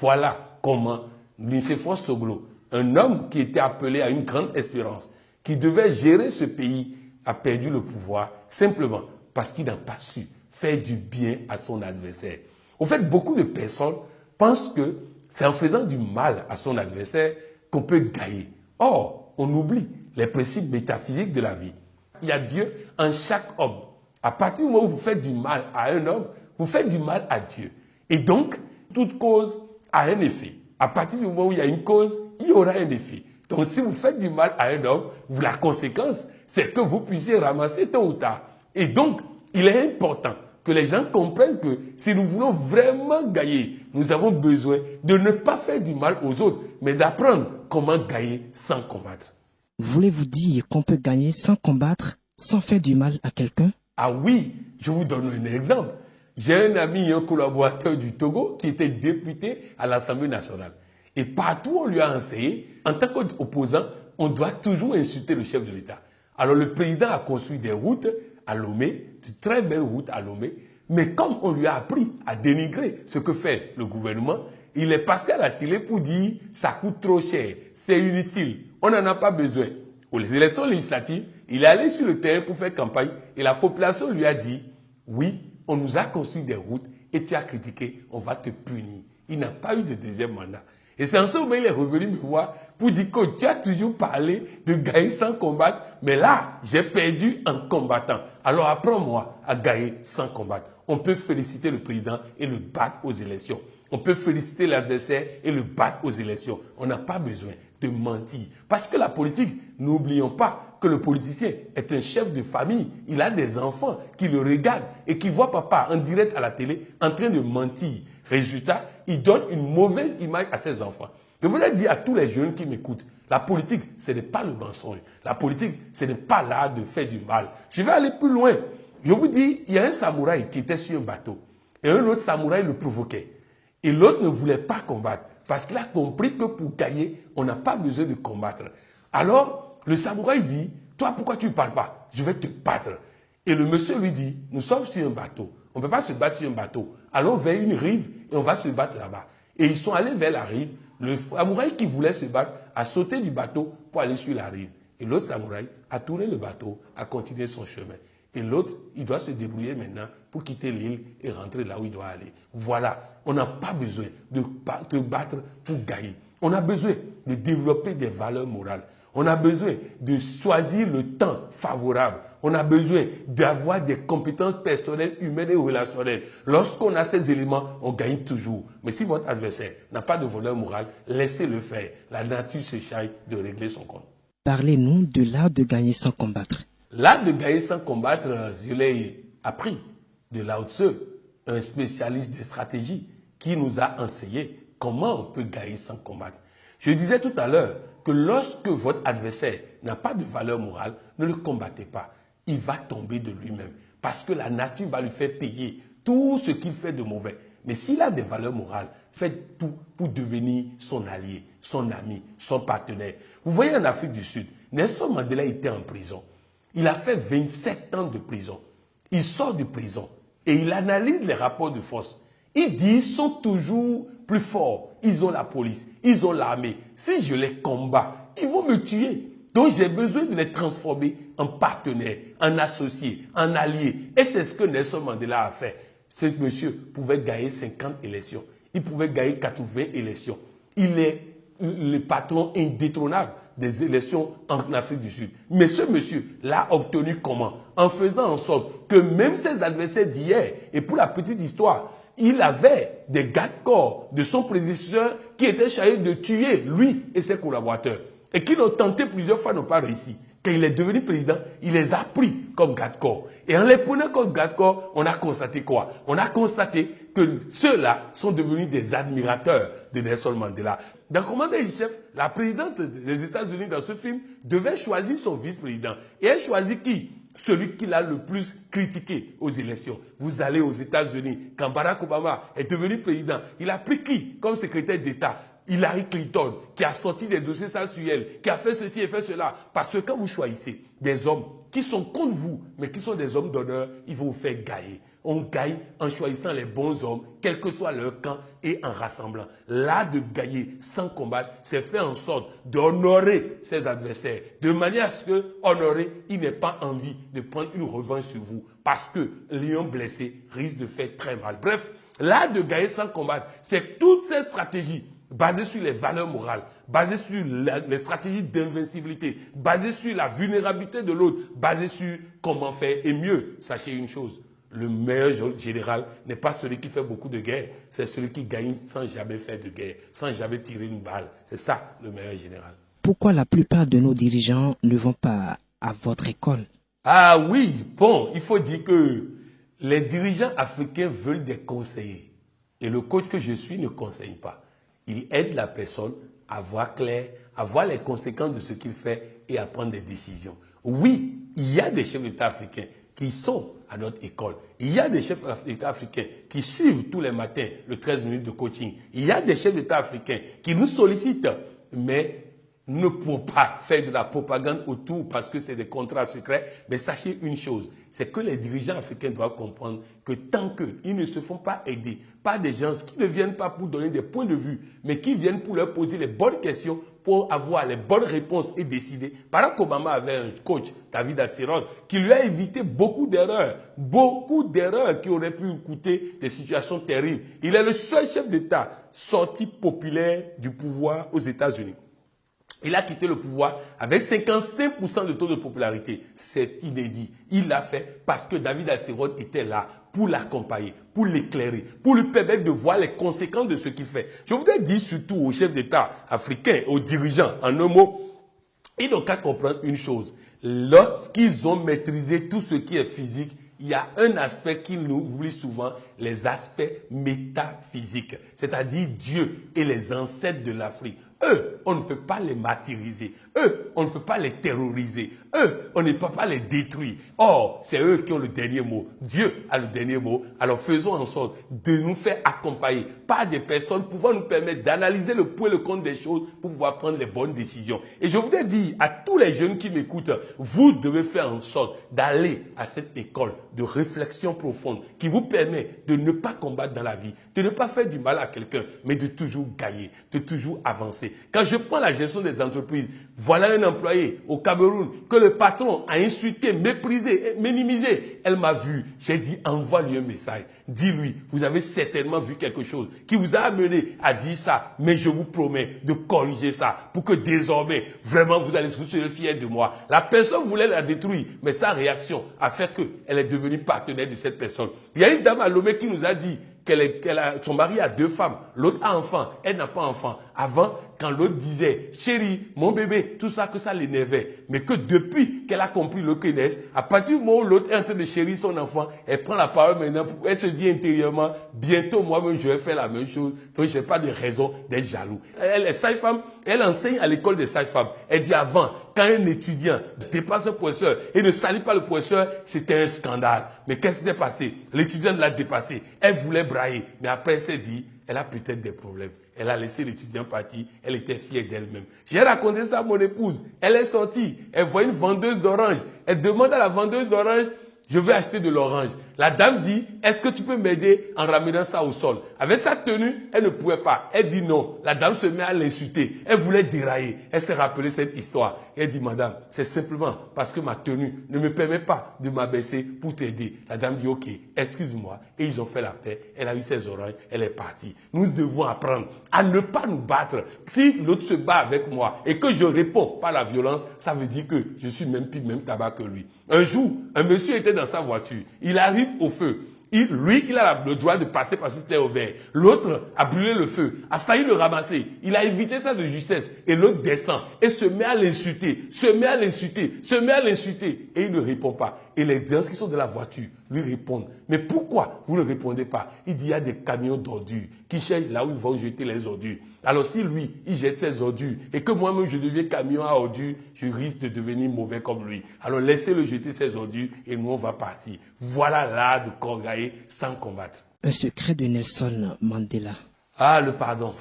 Voilà comment Nicéphore Soglo, un homme qui était appelé à une grande espérance, qui devait gérer ce pays, a perdu le pouvoir simplement parce qu'il n'a pas su faire du bien à son adversaire. Au fait, beaucoup de personnes pensent que c'est en faisant du mal à son adversaire qu'on peut gagner. Or, on oublie les principes métaphysiques de la vie. Il y a Dieu en chaque homme. À partir du moment où vous faites du mal à un homme, vous faites du mal à Dieu. Et donc, toute cause a un effet. À partir du moment où il y a une cause, il y aura un effet. Donc, si vous faites du mal à un homme, la conséquence, c'est que vous puissiez ramasser tôt ou tard. Et donc, il est important que les gens comprennent que si nous voulons vraiment gagner, nous avons besoin de ne pas faire du mal aux autres, mais d'apprendre comment gagner sans combattre. Voulez-vous dire qu'on peut gagner sans combattre, sans faire du mal à quelqu'un? Ah oui, je vous donne un exemple. J'ai un ami, un collaborateur du Togo qui était député à l'Assemblée nationale. Et partout, on lui a enseigné, en tant qu'opposant, on doit toujours insulter le chef de l'État. Alors le président a construit des routes à Lomé, de très belles routes à Lomé, mais comme on lui a appris à dénigrer ce que fait le gouvernement, il est passé à la télé pour dire « ça coûte trop cher, c'est inutile, on n'en a pas besoin ». Aux élections législatives, il est allé sur le terrain pour faire campagne et la population lui a dit « oui, on nous a construit des routes et tu as critiqué, on va te punir ». Il n'a pas eu de deuxième mandat. Et c'est en ce moment qu'il est revenu me voir pour dire que tu as toujours parlé de gagner sans combattre, mais là, j'ai perdu en combattant. Alors apprends-moi à gagner sans combattre. On peut féliciter le président et le battre aux élections. On peut féliciter l'adversaire et le battre aux élections. On n'a pas besoin de mentir. Parce que la politique, n'oublions pas que le politicien est un chef de famille. Il a des enfants qui le regardent et qui voient papa en direct à la télé en train de mentir. Résultat, il donne une mauvaise image à ses enfants. Je voudrais dire à tous les jeunes qui m'écoutent, la politique, ce n'est pas le mensonge. La politique, ce n'est pas l'art de faire du mal. Je vais aller plus loin. Je vous dis, il y a un samouraï qui était sur un bateau. Et un autre samouraï le provoquait. Et l'autre ne voulait pas combattre. Parce qu'il a compris que pour gagner, on n'a pas besoin de combattre. Alors, le samouraï dit, toi, pourquoi tu ne parles pas? Je vais te battre. Et le monsieur lui dit, nous sommes sur un bateau. On ne peut pas se battre sur un bateau. Allons vers une rive et on va se battre là-bas. Et ils sont allés vers la rive. Le samouraï qui voulait se battre a sauté du bateau pour aller sur la rive. Et l'autre samouraï a tourné le bateau, a continué son chemin. Et l'autre, il doit se débrouiller maintenant pour quitter l'île et rentrer là où il doit aller. Voilà, on n'a pas besoin de te battre pour gagner. On a besoin de développer des valeurs morales. On a besoin de choisir le temps favorable. On a besoin d'avoir des compétences personnelles, humaines et relationnelles. Lorsqu'on a ces éléments, on gagne toujours. Mais si votre adversaire n'a pas de valeur morale, laissez-le faire. La nature se charge de régler son compte. Parlez-nous de l'art de gagner sans combattre. L'art de gagner sans combattre, je l'ai appris de Lao Tzu, un spécialiste de stratégie qui nous a enseigné comment on peut gagner sans combattre. Je disais tout à l'heure que lorsque votre adversaire n'a pas de valeur morale, ne le combattez pas. Il va tomber de lui-même parce que la nature va lui faire payer tout ce qu'il fait de mauvais. Mais s'il a des valeurs morales, faites tout pour devenir son allié, son ami, son partenaire. Vous voyez en Afrique du Sud, Nelson Mandela était en prison. Il a fait 27 ans de prison. Il sort de prison et il analyse les rapports de force. Il dit qu'ils sont toujours plus forts. Ils ont la police, ils ont l'armée. Si je les combats, ils vont me tuer. Donc j'ai besoin de les transformer en partenaires, en associés, en alliés. Et c'est ce que Nelson Mandela a fait. Ce monsieur pouvait gagner 50 élections. Il pouvait gagner 80 élections. Il est le patron indétrônable des élections en Afrique du Sud. Mais ce monsieur l'a obtenu comment? En faisant en sorte que même ses adversaires d'hier, et pour la petite histoire, il avait des gardes-corps de son prédécesseur qui étaient chargés de tuer lui et ses collaborateurs. Et qui l'ont tenté plusieurs fois, n'ont pas réussi. Quand il est devenu président, il les a pris comme garde-corps. Et en les prenant comme garde-corps, on a constaté quoi? On a constaté que ceux-là sont devenus des admirateurs de Nelson Mandela. Dans Commandant-in-chef, la présidente des États-Unis dans ce film devait choisir son vice-président. Et elle choisit qui? Celui qui l'a le plus critiqué aux élections. Vous allez aux États-Unis, quand Barack Obama est devenu président, il a pris qui comme secrétaire d'État? Hillary Clinton, qui a sorti des dossiers sales sur elle, qui a fait ceci et fait cela. Parce que quand vous choisissez des hommes qui sont contre vous, mais qui sont des hommes d'honneur, ils vont vous faire gagner. On gagne en choisissant les bons hommes, quel que soit leur camp, et en rassemblant. L'art de gagner sans combattre, c'est faire en sorte d'honorer ses adversaires, de manière à ce que, honorer, il n'ait pas envie de prendre une revanche sur vous, parce que lion blessé risque de faire très mal. Bref, l'art de gagner sans combattre, c'est toutes ces stratégies basées sur les valeurs morales, basées sur les stratégies d'invincibilité, basées sur la vulnérabilité de l'autre, basées sur comment faire. Et mieux, sachez une chose, le meilleur général n'est pas celui qui fait beaucoup de guerres, c'est celui qui gagne sans jamais faire de guerre, sans jamais tirer une balle. C'est ça le meilleur général. Pourquoi la plupart de nos dirigeants ne vont pas à votre école? Ah oui, bon, il faut dire que les dirigeants africains veulent des conseillers. Et le coach que je suis ne conseille pas. Il aide la personne à voir clair, à voir les conséquences de ce qu'il fait et à prendre des décisions. Oui, il y a des chefs d'État africains qui sont à notre école. Il y a des chefs d'État africains qui suivent tous les matins le 13 minutes de coaching. Il y a des chefs d'État africains qui nous sollicitent, mais nous ne pouvons pas faire de la propagande autour parce que c'est des contrats secrets. Mais sachez une chose, c'est que les dirigeants africains doivent comprendre que tant qu'ils ne se font pas aider par des gens qui ne viennent pas pour donner des points de vue, mais qui viennent pour leur poser les bonnes questions, pour avoir les bonnes réponses et décider. Barack Obama avait un coach, David Axelrod, qui lui a évité beaucoup d'erreurs qui auraient pu coûter des situations terribles. Il est le seul chef d'État sorti populaire du pouvoir aux États-Unis. Il a quitté le pouvoir avec 55% de taux de popularité. C'est inédit. Il l'a fait parce que David Axelrod était là pour l'accompagner, pour l'éclairer, pour lui permettre de voir les conséquences de ce qu'il fait. Je voudrais dire surtout aux chefs d'État africains, aux dirigeants, en un mot, ils n'ont qu'à comprendre une chose. Lorsqu'ils ont maîtrisé tout ce qui est physique, il y a un aspect qu'ils nous oublient souvent, les aspects métaphysiques, c'est-à-dire Dieu et les ancêtres de l'Afrique. Eux, on ne peut pas les martyriser. Eux, on ne peut pas les terroriser. Eux, on ne peut pas les détruire. Or, c'est eux qui ont le dernier mot. Dieu a le dernier mot. Alors faisons en sorte de nous faire accompagner par des personnes pouvant nous permettre d'analyser le pour et le contre des choses pour pouvoir prendre les bonnes décisions. Et je voudrais dire à tous les jeunes qui m'écoutent, vous devez faire en sorte d'aller à cette école de réflexion profonde qui vous permet de ne pas combattre dans la vie, de ne pas faire du mal à quelqu'un, mais de toujours gagner, de toujours avancer. Quand je prends la gestion des entreprises, voilà un employé au Cameroun que le patron a insulté, méprisé, minimisé. Elle m'a vu. J'ai dit, envoie-lui un message. Dis-lui, vous avez certainement vu quelque chose qui vous a amené à dire ça, mais je vous promets de corriger ça pour que désormais, vraiment, vous allez vous serez fiers de moi. La personne voulait la détruire, mais sa réaction a fait qu'elle est devenue partenaire de cette personne. Il y a une dame à Lomé qui nous a dit son mari a 2 femmes, l'autre a enfant, elle n'a pas enfant. Avant, quand l'autre disait, chérie, mon bébé, tout ça, que ça l'énervait. Mais que depuis qu'elle a compris le connaisse, à partir du moment où l'autre est en train de chérir son enfant, elle prend la parole maintenant, elle se dit intérieurement, bientôt moi-même je vais faire la même chose, donc je n'ai pas de raison d'être jaloux. Elle est sage-femme, elle enseigne à l'école des sages-femmes. Elle dit avant, quand un étudiant dépasse un professeur et ne salue pas le professeur, c'était un scandale. Mais qu'est-ce qui s'est passé? L'étudiant l'a dépassé. Elle voulait brailler, mais après elle s'est dit, elle a peut-être des problèmes. Elle a laissé l'étudiant partir, elle était fière d'elle-même. J'ai raconté ça à mon épouse. Elle est sortie, elle voit une vendeuse d'orange. Elle demande à la vendeuse d'orange, je veux acheter de l'orange. La dame dit, est-ce que tu peux m'aider en ramenant ça au sol? Avec sa tenue, elle ne pouvait pas. Elle dit non. La dame se met à l'insulter. Elle voulait dérailler. Elle s'est rappelée cette histoire. Elle dit, madame, c'est simplement parce que ma tenue ne me permet pas de m'abaisser pour t'aider. La dame dit, ok, excuse-moi. Et ils ont fait la paix. Elle a eu ses oranges. Elle est partie. Nous devons apprendre à ne pas nous battre. Si l'autre se bat avec moi et que je réponds par la violence, ça veut dire que je suis même plus même tabac que lui. Un jour, un monsieur était dans sa voiture. Il arrive au feu. Il a le droit de passer parce que c'était au vert. L'autre a brûlé le feu, a failli le ramasser. Il a évité ça de justesse. Et l'autre descend et se met à l'insulter, Et il ne répond pas. Et les gens qui sont dans la voiture lui répondent. Mais pourquoi vous ne répondez pas? Il dit, il y a des camions d'ordures qui cherchent là où ils vont jeter les ordures. Alors si lui, il jette ses ordures et que moi-même je deviens camion à ordures, je risque de devenir mauvais comme lui. Alors laissez-le jeter ses ordures et nous on va partir. Voilà l'art de gagner sans combattre. Un secret de Nelson Mandela. Ah, le pardon.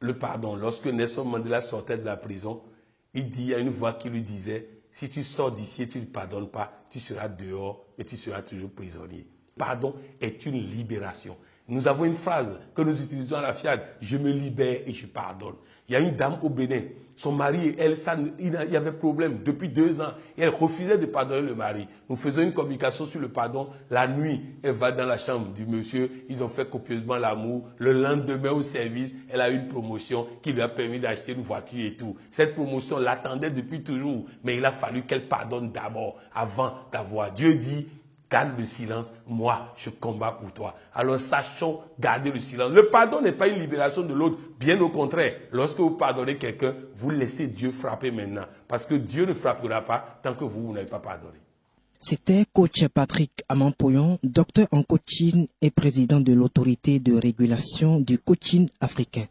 Le pardon. Lorsque Nelson Mandela sortait de la prison, il y a une voix qui lui disait, si tu sors d'ici et tu ne pardonnes pas, tu seras dehors, mais tu seras toujours prisonnier. Pardon est une libération. Nous avons une phrase que nous utilisons à la FIAD, je me libère et je pardonne. Il y a une dame au Bénin, son mari et elle, il y avait problème depuis 2 ans. Et elle refusait de pardonner le mari. Nous faisons une communication sur le pardon. La nuit, elle va dans la chambre du monsieur, ils ont fait copieusement l'amour. Le lendemain au service, elle a eu une promotion qui lui a permis d'acheter une voiture et tout. Cette promotion l'attendait depuis toujours, mais il a fallu qu'elle pardonne d'abord, avant d'avoir. Dieu dit, garde le silence, moi je combats pour toi. Alors sachons garder le silence. Le pardon n'est pas une libération de l'autre, bien au contraire. Lorsque vous pardonnez quelqu'un, vous laissez Dieu frapper maintenant. Parce que Dieu ne frappera pas tant que vous n'avez pas pardonné. C'était coach Patrick Amampoyon, docteur en coaching et président de l'autorité de régulation du coaching africain.